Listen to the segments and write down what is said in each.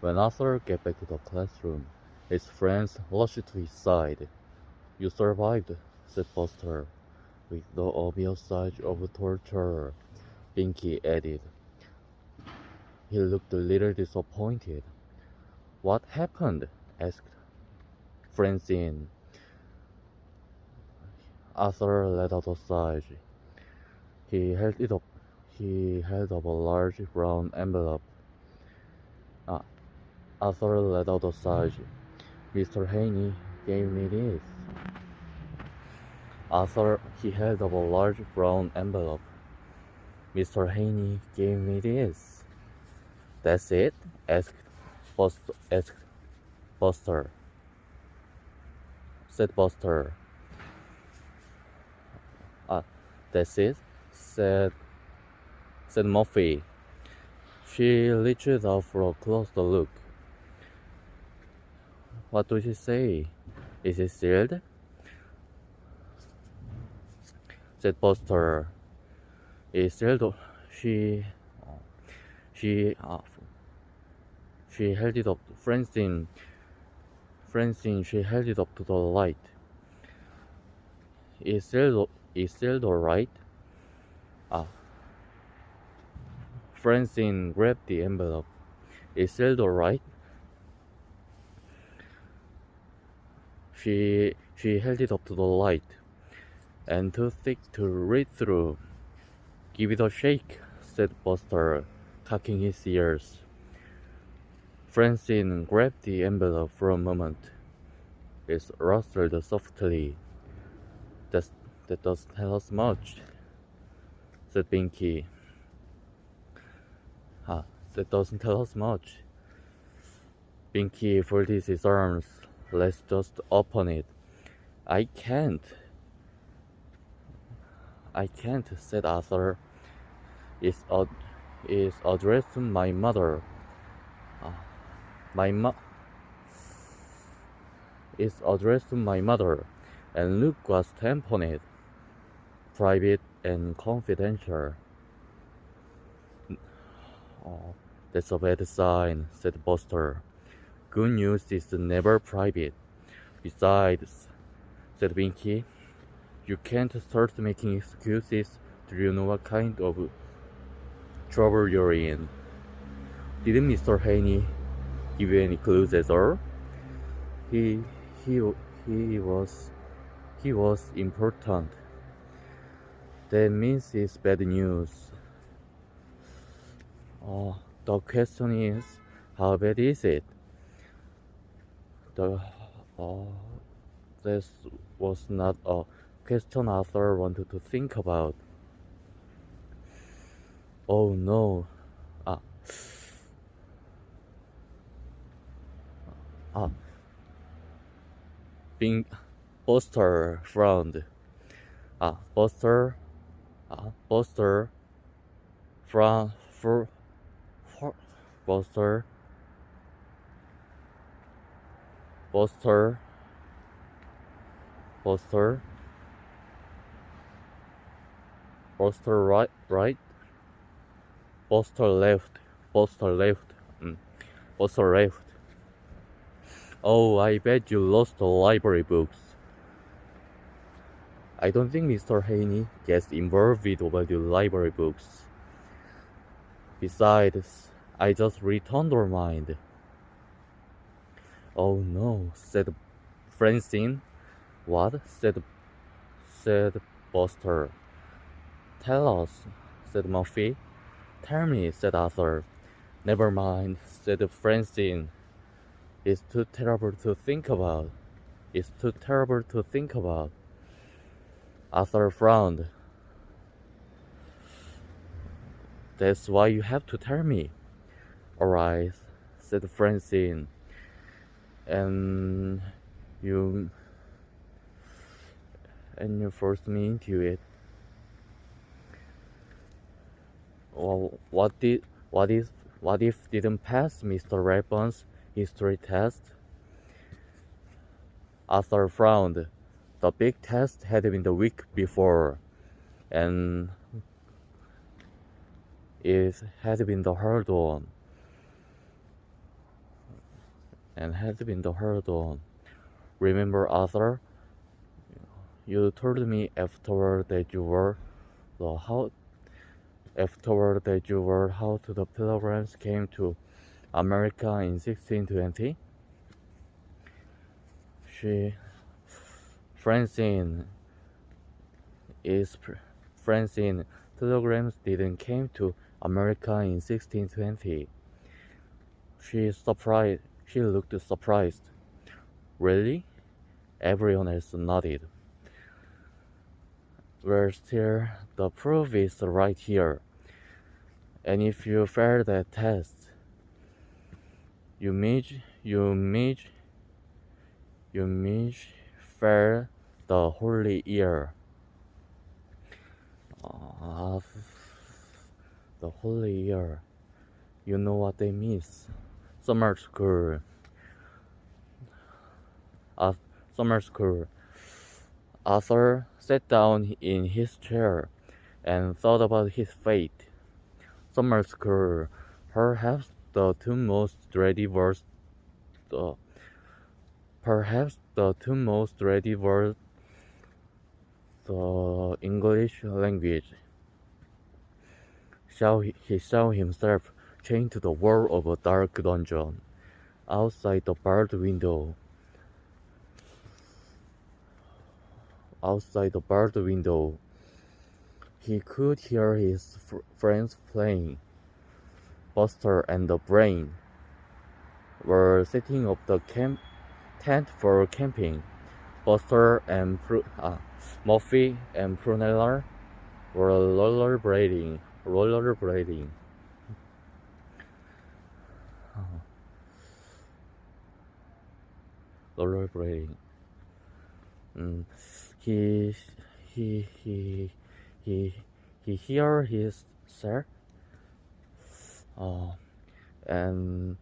When Arthur got back to the classroom, his friends rushed to his side. "You survived," said Buster, with no obvious signs of torture. Pinky added. He looked a little disappointed. "What happened?" asked Francine. Arthur let out a sigh. He held it up. He held up a large brown envelope. Ah, Arthur let out a sigh. "Mr. Haney gave me this." He held up a large brown envelope. "Mr. Haney gave me this." "That's it?" asked Buster. Said Buster. "Ah, that's it?" said Muffy. She reached out for a closer look. "What does it say? Is it sealed?" said Buster. "It's sealed." She she uh, she held it up. Francine, she held it up to the light. "It's sealed, all right?" Ah, Francine grabbed the envelope. "It's sealed, all right?" She held it up to the light. "And too thick to read through." "Give it a shake," said Buster, cocking his ears. Francine grabbed the envelope for a moment. It rustled softly. That doesn't tell us much," said Pinky. "Ah, that doesn't tell us much." Pinky folded his arms. "Let's just open it." I can't," said Arthur. It's addressed to my mother. Uh, my mo- It's addressed to my mother, and look what's stamped on it. Private and confidential. "Oh, that's a bad sign," said Buster. "Good news is never private." "Besides," said Pinky, "you can't start making excuses till you know what kind of trouble you're in." "Didn't Mr. Haney give you any clues at all?" He he he was important." "That means it's bad news." The question is, how bad is it?" The This was not a question Arthur wanted to think about. "Oh no." Ah, ah. Buster frowned. Ah, Buster, Buster, frown, Buster, Buster, Buster, Buster right, Buster left, Buster left, Buster left. "Oh, I bet you lost the library books." "I don't think Mr. Haney gets involved with overdue library books. Besides, I just returned her mind." "Oh no," said Francine. "What?" said Buster. "Tell us," said Muffy. "Tell me," said Arthur. "Never mind," said Francine. It's too terrible to think about. It's too terrible to think about." Arthur frowned. "That's why you have to tell me." "All right," said Francine. "And you forced me into it." "Well, what if didn't pass Mr. Raybon's history test?" Arthur frowned. The big test had been the week before, and it had been the hard one. and had been heard on. Remember, Arthur? You told me afterward that you were how the Pilgrims came to America in 1620. She, Francine, is Francine. Pilgrims didn't came to America in 1620. She looked surprised. Really? Everyone else nodded. Well, still, the proof is right here. And if you fail that test, you may fail the holy year. The holy year. You know what they means. Summer school. Summer school. Arthur sat down in his chair and thought about his fate. Summer school. Perhaps the two most dreaded words. Perhaps the two most dreaded words the English language. He saw himself chained to the wall of a dark dungeon. Outside the barred window, he could hear his friends playing. Buster and the Brain were setting up the tent for camping. Buster and Muffy and Prunella were rollerblading. Rollerblading. He hear his sir. And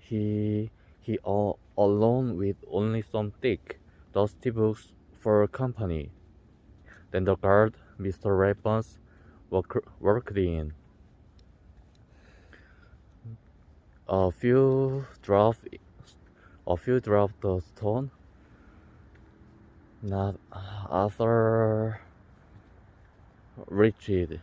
he all alone with only some thick, dusty books for company. Then the guard, Mr. Rabbons, worked in. A few dropped the stone. Not Arthur reached.